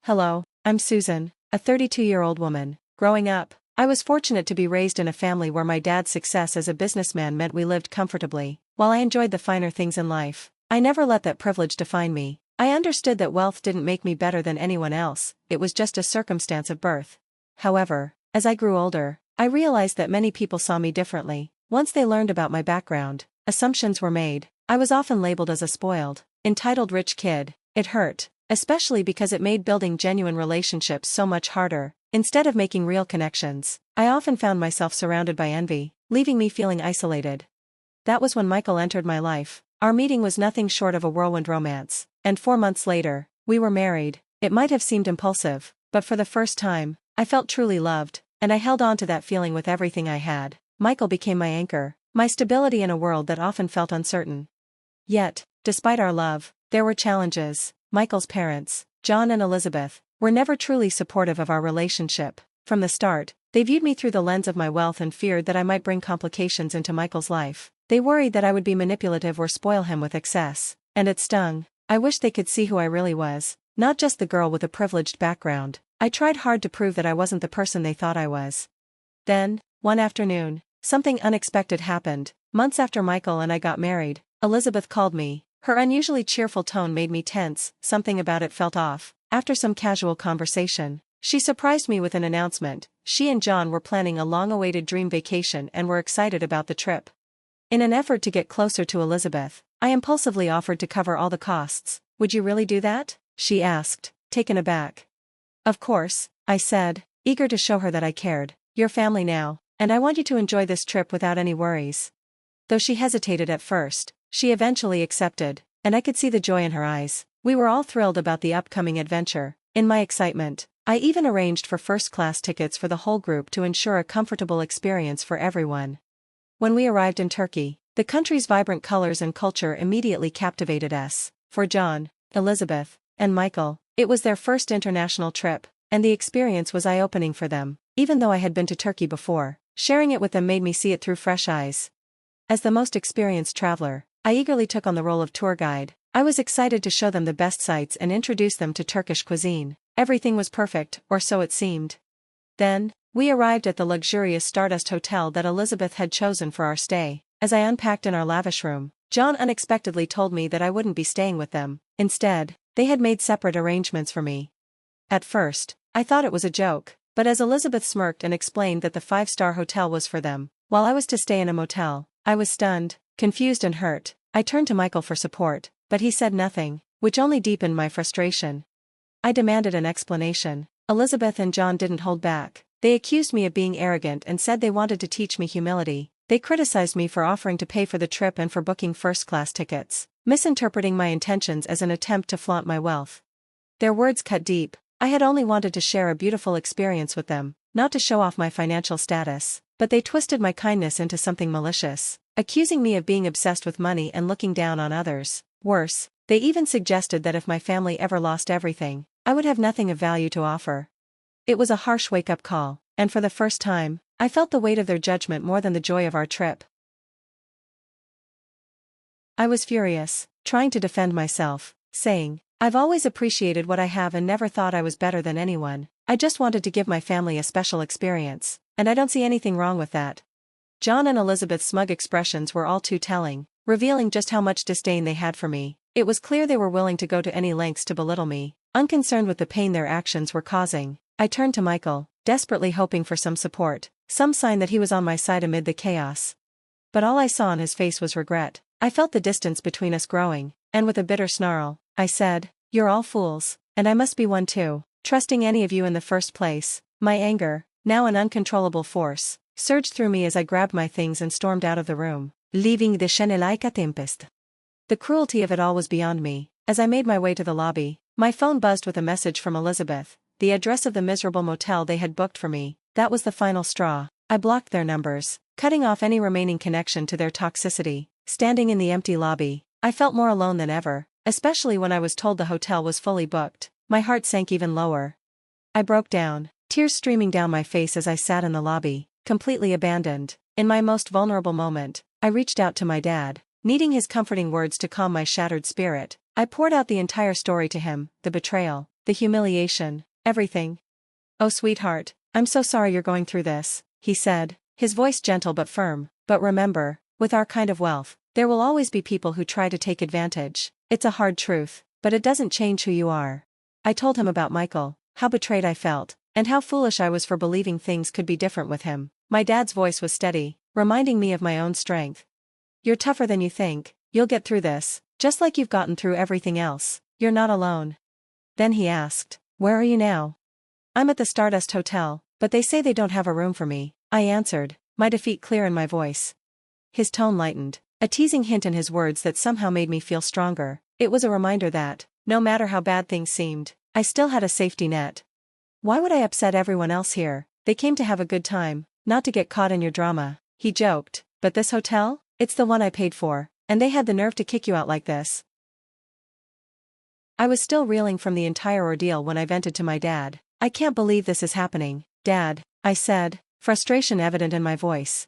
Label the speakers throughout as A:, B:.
A: Hello, I'm Susan, a 32-year-old woman. Growing up, I was fortunate to be raised in a family where my dad's success as a businessman meant we lived comfortably. While I enjoyed the finer things in life, I never let that privilege define me. I understood that wealth didn't make me better than anyone else, it was just a circumstance of birth. However, as I grew older, I realized that many people saw me differently. Once they learned about my background, assumptions were made. I was often labeled as a spoiled, entitled rich kid. It hurt, especially because it made building genuine relationships so much harder. Instead of making real connections, I often found myself surrounded by envy, leaving me feeling isolated. That was when Michael entered my life. Our meeting was nothing short of a whirlwind romance, and 4 months later, we were married. It might have seemed impulsive, but for the first time, I felt truly loved, and I held on to that feeling with everything I had. Michael became my anchor, my stability in a world that often felt uncertain. Yet, despite our love, there were challenges. Michael's parents, John and Elizabeth, were never truly supportive of our relationship. From the start, they viewed me through the lens of my wealth and feared that I might bring complications into Michael's life. They worried that I would be manipulative or spoil him with excess, and it stung. I wish they could see who I really was, not just the girl with a privileged background. I tried hard to prove that I wasn't the person they thought I was. Then, one afternoon, something unexpected happened. Months after Michael and I got married, Elizabeth called me. Her unusually cheerful tone made me tense, something about it felt off. After some casual conversation, she surprised me with an announcement. She and John were planning a long-awaited dream vacation and were excited about the trip. In an effort to get closer to Elizabeth, I impulsively offered to cover all the costs. "Would you really do that?" she asked, taken aback. "Of course," I said, eager to show her that I cared. "You're family now, and I want you to enjoy this trip without any worries." Though she hesitated at first, she eventually accepted, and I could see the joy in her eyes. We were all thrilled about the upcoming adventure. In my excitement, I even arranged for first-class tickets for the whole group to ensure a comfortable experience for everyone. When we arrived in Turkey, the country's vibrant colors and culture immediately captivated us. For John, Elizabeth, and Michael, it was their first international trip, and the experience was eye-opening for them. Even though I had been to Turkey before, sharing it with them made me see it through fresh eyes. As the most experienced traveler, I eagerly took on the role of tour guide. I was excited to show them the best sights and introduce them to Turkish cuisine. Everything was perfect, or so it seemed. Then, we arrived at the luxurious Stardust Hotel that Elizabeth had chosen for our stay. As I unpacked in our lavish room, John unexpectedly told me that I wouldn't be staying with them. Instead, they had made separate arrangements for me. At first, I thought it was a joke, but as Elizabeth smirked and explained that the 5-star hotel was for them, while I was to stay in a motel, I was stunned, confused and hurt. I turned to Michael for support, but he said nothing, which only deepened my frustration. I demanded an explanation. Elizabeth and John didn't hold back. They accused me of being arrogant and said they wanted to teach me humility. They criticized me for offering to pay for the trip and for booking first-class tickets, misinterpreting my intentions as an attempt to flaunt my wealth. Their words cut deep. I had only wanted to share a beautiful experience with them, not to show off my financial status, but they twisted my kindness into something malicious, accusing me of being obsessed with money and looking down on others. Worse, they even suggested that if my family ever lost everything, I would have nothing of value to offer. It was a harsh wake-up call, and for the first time, I felt the weight of their judgment more than the joy of our trip. I was furious, trying to defend myself, saying, "I've always appreciated what I have and never thought I was better than anyone. I just wanted to give my family a special experience, and I don't see anything wrong with that." John and Elizabeth's smug expressions were all too telling, revealing just how much disdain they had for me. It was clear they were willing to go to any lengths to belittle me, unconcerned with the pain their actions were causing. I turned to Michael, desperately hoping for some support, some sign that he was on my side amid the chaos. But all I saw on his face was regret. I felt the distance between us growing, and with a bitter snarl, I said, "You're all fools, and I must be one too, trusting any of you in the first place." My anger, now an uncontrollable force, surged through me as I grabbed my things and stormed out of the room, leaving the scene like a tempest. The cruelty of it all was beyond me. As I made my way to the lobby, my phone buzzed with a message from Elizabeth, the address of the miserable motel they had booked for me. That was the final straw. I blocked their numbers, cutting off any remaining connection to their toxicity. Standing in the empty lobby, I felt more alone than ever, especially when I was told the hotel was fully booked. My heart sank even lower. I broke down, tears streaming down my face as I sat in the lobby, completely abandoned. In my most vulnerable moment, I reached out to my dad, needing his comforting words to calm my shattered spirit. I poured out the entire story to him: the betrayal, the humiliation, everything. "Oh sweetheart, I'm so sorry you're going through this," he said, his voice gentle but firm. "But remember, with our kind of wealth, there will always be people who try to take advantage. It's a hard truth, but it doesn't change who you are." I told him about Michael, how betrayed I felt, and how foolish I was for believing things could be different with him. My dad's voice was steady, reminding me of my own strength. "You're tougher than you think, you'll get through this, just like you've gotten through everything else. You're not alone." Then he asked, "Where are you now?" "I'm at the Stardust Hotel, but they say they don't have a room for me," I answered, my defeat clear in my voice. His tone lightened, a teasing hint in his words that somehow made me feel stronger. It was a reminder that, no matter how bad things seemed, I still had a safety net. "Why would I upset everyone else here? They came to have a good time, not to get caught in your drama," he joked. "But this hotel? It's the one I paid for, and they had the nerve to kick you out like this." I was still reeling from the entire ordeal when I vented to my dad. "I can't believe this is happening, Dad," I said, frustration evident in my voice.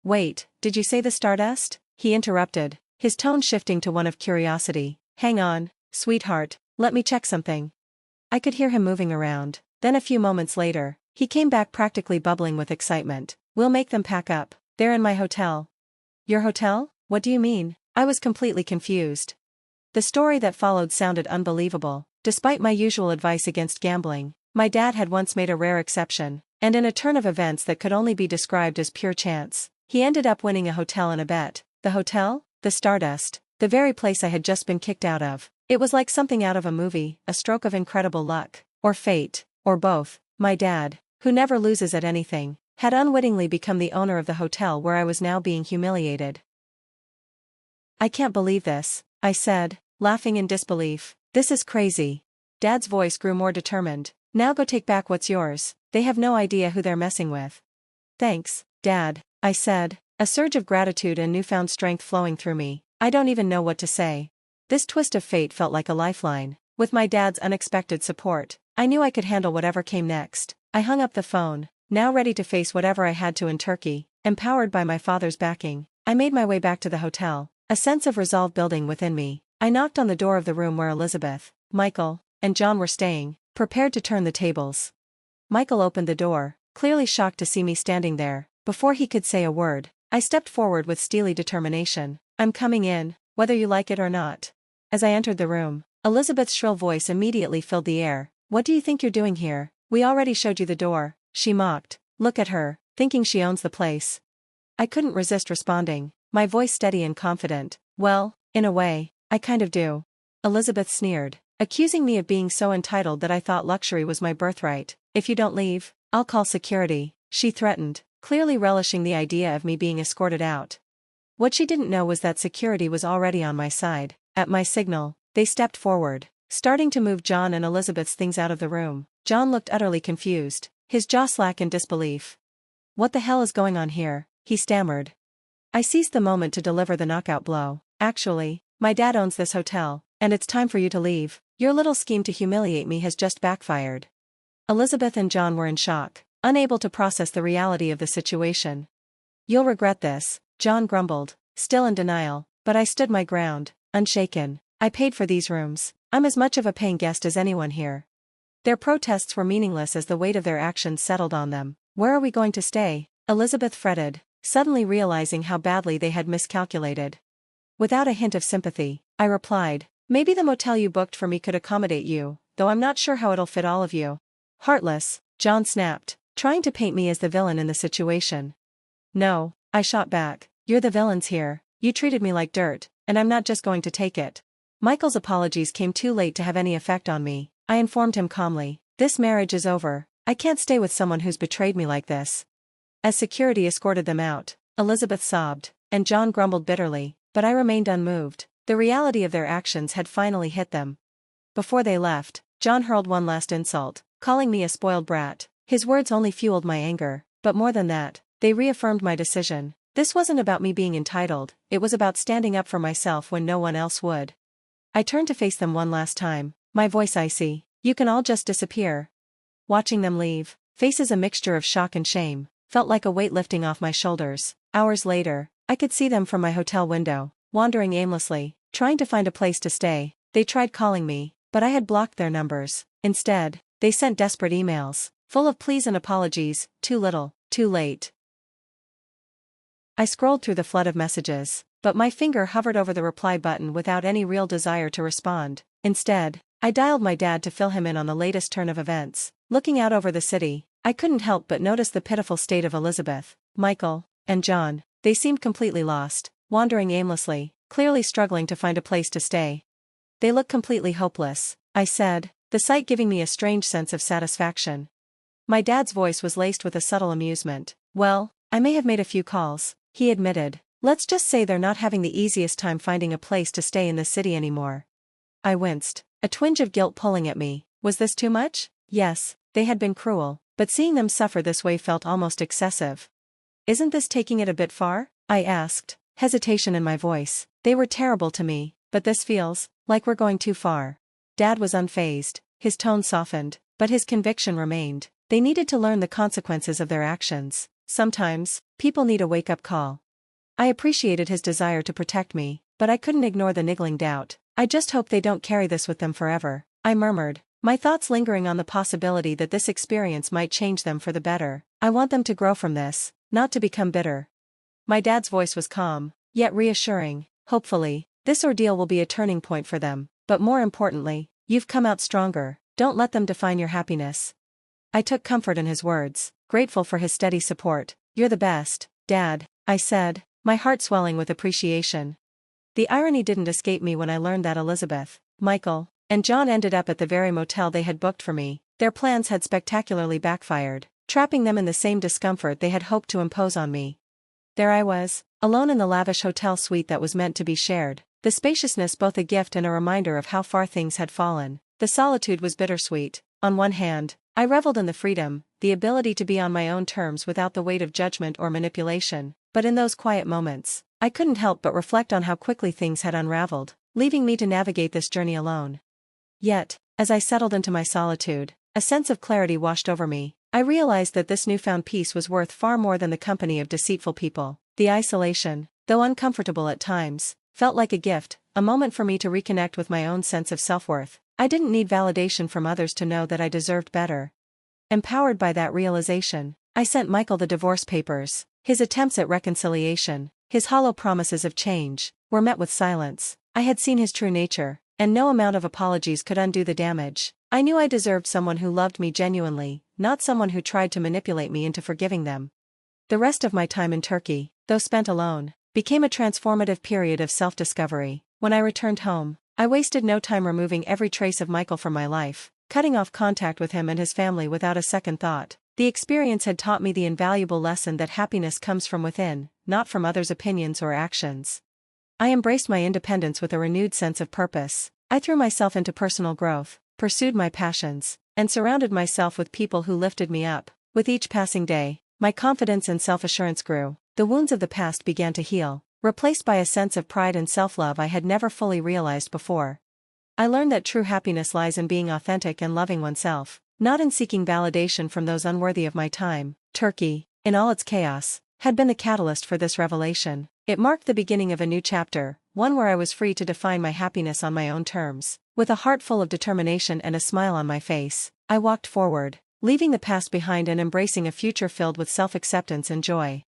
A: "Wait, did you say the Stardust?" he interrupted, his tone shifting to one of curiosity. "Hang on, sweetheart, let me check something." I could hear him moving around. Then a few moments later, he came back practically bubbling with excitement. "We'll make them pack up. They're in my hotel." "Your hotel? What do you mean?" I was completely confused. The story that followed sounded unbelievable. Despite my usual advice against gambling, my dad had once made a rare exception, and in a turn of events that could only be described as pure chance, he ended up winning a hotel in a bet. The hotel? The Stardust, the very place I had just been kicked out of. It was like something out of a movie, a stroke of incredible luck, or fate, or both. My dad, who never loses at anything, had unwittingly become the owner of the hotel where I was now being humiliated. "I can't believe this," I said, laughing in disbelief. "This is crazy." Dad's voice grew more determined. "Now go take back what's yours. They have no idea who they're messing with." "Thanks, Dad," I said, a surge of gratitude and newfound strength flowing through me. I don't even know what to say. This twist of fate felt like a lifeline. With my dad's unexpected support, I knew I could handle whatever came next. I hung up the phone, now ready to face whatever I had to in Turkey. Empowered by my father's backing, I made my way back to the hotel, a sense of resolve building within me. I knocked on the door of the room where Elizabeth, Michael, and John were staying, prepared to turn the tables. Michael opened the door, clearly shocked to see me standing there. Before he could say a word, I stepped forward with steely determination. "I'm coming in, whether you like it or not." As I entered the room, Elizabeth's shrill voice immediately filled the air. "What do you think you're doing here? We already showed you the door," she mocked. "Look at her, thinking she owns the place." I couldn't resist responding, my voice steady and confident. "Well, in a way, I kind of do." Elizabeth sneered, accusing me of being so entitled that I thought luxury was my birthright. "If you don't leave, I'll call security," she threatened, clearly relishing the idea of me being escorted out. What she didn't know was that security was already on my side. At my signal, they stepped forward, starting to move John and Elizabeth's things out of the room. John looked utterly confused, his jaw slack in disbelief. "What the hell is going on here?" he stammered. I seized the moment to deliver the knockout blow. "Actually, my dad owns this hotel, and it's time for you to leave. Your little scheme to humiliate me has just backfired." Elizabeth and John were in shock, unable to process the reality of the situation. "You'll regret this," John grumbled, still in denial, but I stood my ground, unshaken. "I paid for these rooms. I'm as much of a paying guest as anyone here." Their protests were meaningless as the weight of their actions settled on them. "Where are we going to stay?" Elizabeth fretted, suddenly realizing how badly they had miscalculated. Without a hint of sympathy, I replied, "Maybe the motel you booked for me could accommodate you, though I'm not sure how it'll fit all of you." "Heartless," John snapped, trying to paint me as the villain in the situation. "No," I shot back, "you're the villains here. You treated me like dirt, and I'm not just going to take it." Michael's apologies came too late to have any effect on me. I informed him calmly, "This marriage is over. I can't stay with someone who's betrayed me like this." As security escorted them out, Elizabeth sobbed, and John grumbled bitterly, but I remained unmoved. The reality of their actions had finally hit them. Before they left, John hurled one last insult, calling me a spoiled brat. His words only fueled my anger, but more than that, they reaffirmed my decision. This wasn't about me being entitled, it was about standing up for myself when no one else would. I turned to face them one last time, my voice icy. "You can all just disappear." Watching them leave, faces a mixture of shock and shame, felt like a weight lifting off my shoulders. Hours later, I could see them from my hotel window, wandering aimlessly, trying to find a place to stay. They tried calling me, but I had blocked their numbers. Instead, they sent desperate emails, full of pleas and apologies, too little, too late. I scrolled through the flood of messages, but my finger hovered over the reply button without any real desire to respond. Instead, I dialed my dad to fill him in on the latest turn of events. Looking out over the city, I couldn't help but notice the pitiful state of Elizabeth, Michael, and John. They seemed completely lost, wandering aimlessly, clearly struggling to find a place to stay. They look completely hopeless, I said, the sight giving me a strange sense of satisfaction. My dad's voice was laced with a subtle amusement. Well, I may have made a few calls, he admitted. Let's just say they're not having the easiest time finding a place to stay in the city anymore. I winced, a twinge of guilt pulling at me. Was this too much? Yes, they had been cruel, but seeing them suffer this way felt almost excessive. Isn't this taking it a bit far? I asked, hesitation in my voice. They were terrible to me, but this feels like we're going too far. Dad was unfazed, his tone softened, but his conviction remained. They needed to learn the consequences of their actions. Sometimes, people need a wake-up call. I appreciated his desire to protect me, but I couldn't ignore the niggling doubt. I just hope they don't carry this with them forever, I murmured, my thoughts lingering on the possibility that this experience might change them for the better. I want them to grow from this, not to become bitter. My dad's voice was calm, yet reassuring. Hopefully, this ordeal will be a turning point for them, but more importantly, you've come out stronger. Don't let them define your happiness. I took comfort in his words, grateful for his steady support. You're the best, Dad, I said, my heart swelling with appreciation. The irony didn't escape me when I learned that Elizabeth, Michael, and John ended up at the very motel they had booked for me. Their plans had spectacularly backfired, trapping them in the same discomfort they had hoped to impose on me. There I was, alone in the lavish hotel suite that was meant to be shared, the spaciousness both a gift and a reminder of how far things had fallen. The solitude was bittersweet. On one hand, I reveled in the freedom, the ability to be on my own terms without the weight of judgment or manipulation, but in those quiet moments, I couldn't help but reflect on how quickly things had unraveled, leaving me to navigate this journey alone. Yet, as I settled into my solitude, a sense of clarity washed over me. I realized that this newfound peace was worth far more than the company of deceitful people. The isolation, though uncomfortable at times, felt like a gift, a moment for me to reconnect with my own sense of self-worth. I didn't need validation from others to know that I deserved better. Empowered by that realization, I sent Michael the divorce papers. His attempts at reconciliation, his hollow promises of change, were met with silence. I had seen his true nature, and no amount of apologies could undo the damage. I knew I deserved someone who loved me genuinely, not someone who tried to manipulate me into forgiving them. The rest of my time in Turkey, though spent alone, became a transformative period of self-discovery. When I returned home, I wasted no time removing every trace of Michael from my life, cutting off contact with him and his family without a second thought. The experience had taught me the invaluable lesson that happiness comes from within, not from others' opinions or actions. I embraced my independence with a renewed sense of purpose. I threw myself into personal growth, pursued my passions, and surrounded myself with people who lifted me up. With each passing day, my confidence and self-assurance grew. The wounds of the past began to heal, replaced by a sense of pride and self-love I had never fully realized before. I learned that true happiness lies in being authentic and loving oneself, not in seeking validation from those unworthy of my time. Turkey, in all its chaos, had been the catalyst for this revelation. It marked the beginning of a new chapter, one where I was free to define my happiness on my own terms. With a heart full of determination and a smile on my face, I walked forward, leaving the past behind and embracing a future filled with self-acceptance and joy.